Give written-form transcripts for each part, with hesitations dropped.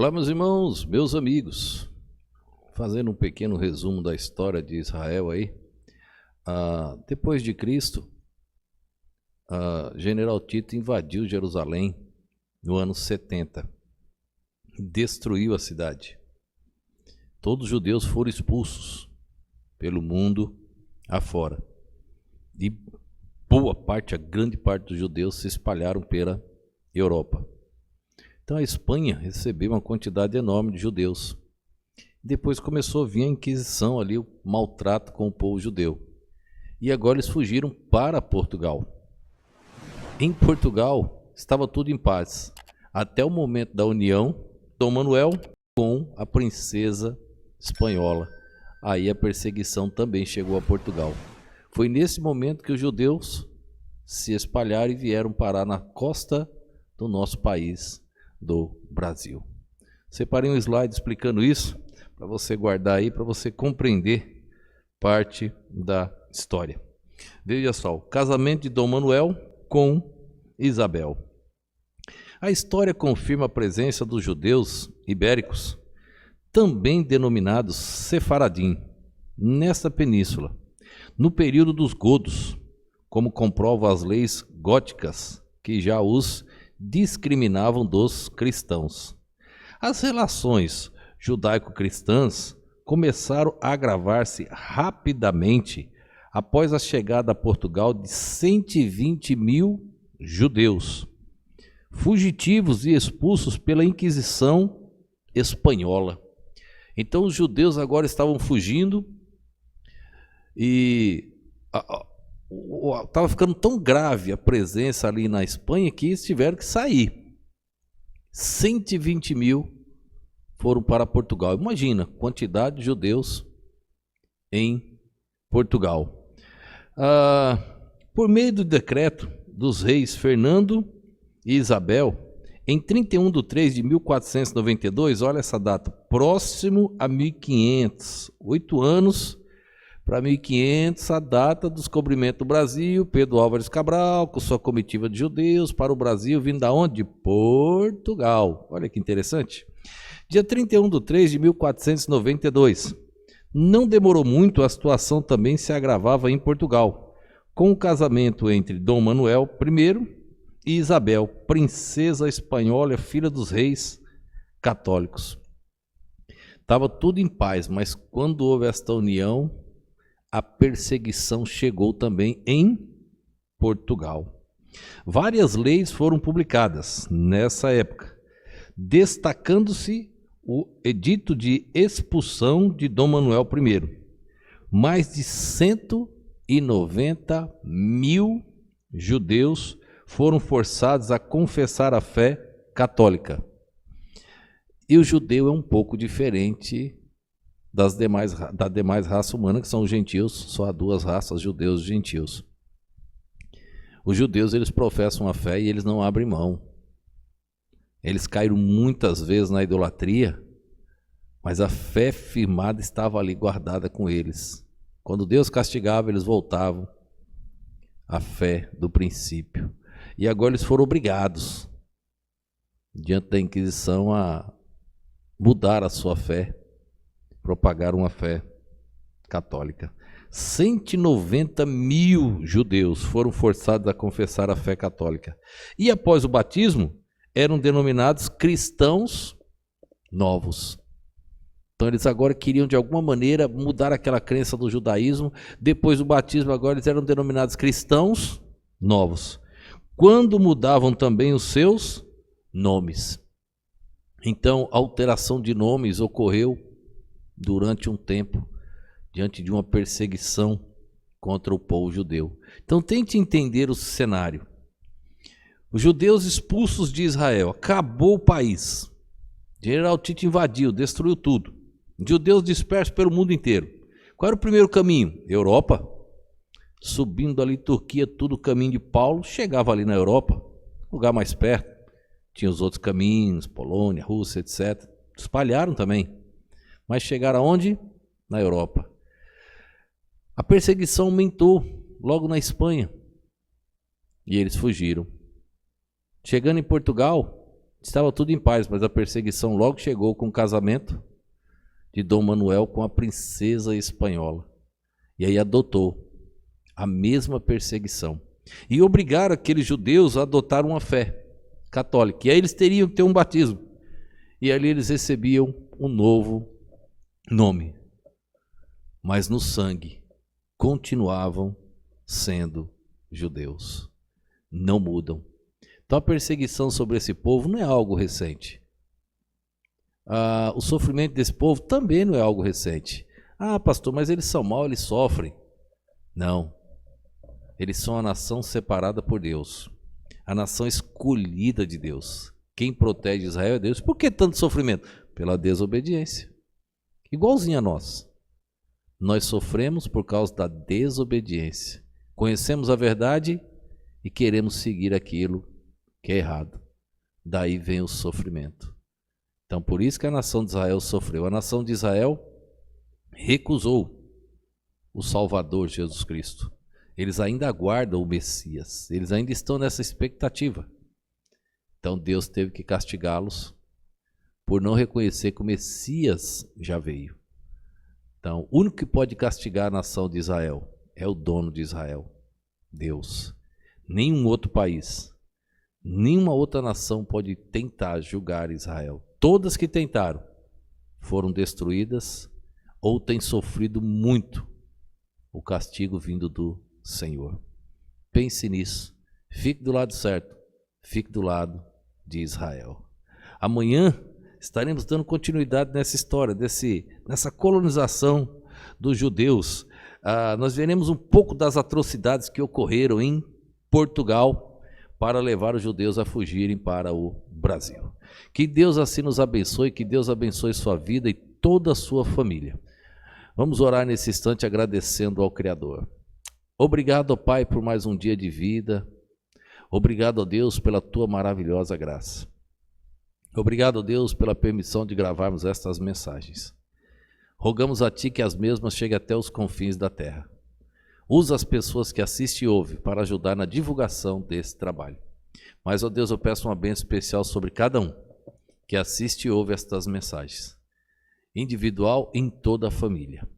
Olá, meus irmãos, meus amigos. Fazendo um pequeno resumo da história de Israel aí. Depois de Cristo, General Tito invadiu Jerusalém no ano 70. Destruiu a cidade. Todos os judeus foram expulsos pelo mundo afora. E boa parte, a grande parte dos judeus se espalharam pela Europa. Então a Espanha recebeu uma quantidade enorme de judeus. Depois começou a vir a Inquisição ali, o maltrato com o povo judeu. E agora eles fugiram para Portugal. Em Portugal estava tudo em paz, até o momento da união Dom Manuel com a princesa espanhola. Aí a perseguição também chegou a Portugal. Foi nesse momento que os judeus se espalharam e vieram parar na costa do nosso país, do Brasil. Separei um slide explicando isso, para você guardar aí, para você compreender parte da história. Veja só, o casamento de Dom Manuel com Isabel. A história confirma a presença dos judeus ibéricos, também denominados sefaradim, nesta península, no período dos godos, como comprovam as leis góticas, que já os discriminavam dos cristãos. As relações judaico-cristãs começaram a agravar-se rapidamente após a chegada a Portugal de 120 mil judeus, fugitivos e expulsos pela Inquisição espanhola. Então os judeus agora estavam fugindo e estava ficando tão grave a presença ali na Espanha que eles tiveram que sair. 120 mil foram para Portugal. Imagina a quantidade de judeus em Portugal. Por meio do decreto dos reis Fernando e Isabel, em 31/3 de 1492, olha essa data, próximo a 1500, 8 anos para 1500, a data do descobrimento do Brasil, Pedro Álvares Cabral, com sua comitiva de judeus para o Brasil, vindo da onde? De Portugal. Olha que interessante. Dia 31/3 de 1492. Não demorou muito, a situação também se agravava em Portugal, com o casamento entre Dom Manuel I e Isabel, princesa espanhola, filha dos reis católicos. Estava tudo em paz, mas quando houve esta união, a perseguição chegou também em Portugal. Várias leis foram publicadas nessa época, destacando-se o edito de expulsão de Dom Manuel I. Mais de 190 mil judeus foram forçados a confessar a fé católica. E o judeu é um pouco diferente da demais raça humana, que são os gentios. Só há duas raças, judeus e gentios. Os judeus, eles professam a fé e eles não abrem mão. Eles caíram muitas vezes na idolatria, mas a fé firmada estava ali guardada com eles. Quando Deus castigava, eles voltavam à fé do princípio. E agora eles foram obrigados, diante da Inquisição, a mudar a sua fé, propagar uma fé católica. 190 mil judeus foram forçados a confessar a fé católica. E após o batismo, eram denominados cristãos novos. Então eles agora queriam de alguma maneira mudar aquela crença do judaísmo. Depois do batismo, agora eles eram denominados cristãos novos, quando mudavam também os seus nomes. Então a alteração de nomes ocorreu durante um tempo, diante de uma perseguição contra o povo judeu. Então tente entender o cenário. Os judeus expulsos de Israel, acabou o país. General Tito invadiu, destruiu tudo. Judeus dispersos pelo mundo inteiro. Qual era o primeiro caminho? Europa. Subindo ali Turquia, tudo o caminho de Paulo, chegava ali na Europa, lugar mais perto. Tinha os outros caminhos, Polônia, Rússia, etc. Espalharam também. Mas chegaram aonde? Na Europa. A perseguição aumentou logo na Espanha. E eles fugiram. Chegando em Portugal, Estava tudo em paz, mas a perseguição logo chegou com o casamento de Dom Manuel com a princesa espanhola. E aí adotou a mesma perseguição. E obrigaram aqueles judeus a adotar uma fé católica. E aí eles teriam que ter um batismo. E ali eles recebiam um novo nome. Mas no sangue continuavam sendo judeus. Não mudam. Então a perseguição sobre esse povo não é algo recente. O sofrimento desse povo também não é algo recente. Ah, pastor, mas eles são maus, eles sofrem. Não. Eles são a nação separada por Deus. A nação escolhida de Deus. Quem protege Israel é Deus. Por que tanto sofrimento? Pela desobediência. Igualzinho a nós. Nós sofremos por causa da desobediência. Conhecemos a verdade e queremos seguir aquilo que é errado. Daí vem o sofrimento. Então, por isso que a nação de Israel sofreu. A nação de Israel recusou o Salvador Jesus Cristo. Eles ainda aguardam o Messias. Eles ainda estão nessa expectativa. Então, Deus teve que castigá-los por não reconhecer que o Messias já veio. Então, o único que pode castigar a nação de Israel é o dono de Israel, Deus. Nenhum outro país, nenhuma outra nação pode tentar julgar Israel. Todas que tentaram foram destruídas ou têm sofrido muito o castigo vindo do Senhor. Pense nisso. Fique do lado certo. Fique do lado de Israel. Amanhã estaremos dando continuidade nessa história, nessa colonização dos judeus. Nós veremos um pouco das atrocidades que ocorreram em Portugal para levar os judeus a fugirem para o Brasil. Que Deus assim nos abençoe, que Deus abençoe sua vida e toda a sua família. Vamos orar nesse instante agradecendo ao Criador. Obrigado, ó Pai, por mais um dia de vida. Obrigado, ó Deus, pela tua maravilhosa graça. Obrigado, ó Deus, pela permissão de gravarmos estas mensagens. Rogamos a Ti que as mesmas cheguem até os confins da terra. Usa as pessoas que assistem e ouvem para ajudar na divulgação desse trabalho. Mas, ó Deus, eu peço uma bênção especial sobre cada um que assiste e ouve estas mensagens, individual e em toda a família.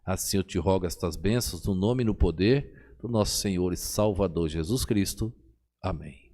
Assim eu te rogo estas bênçãos no nome e no poder do nosso Senhor e Salvador Jesus Cristo. Amém.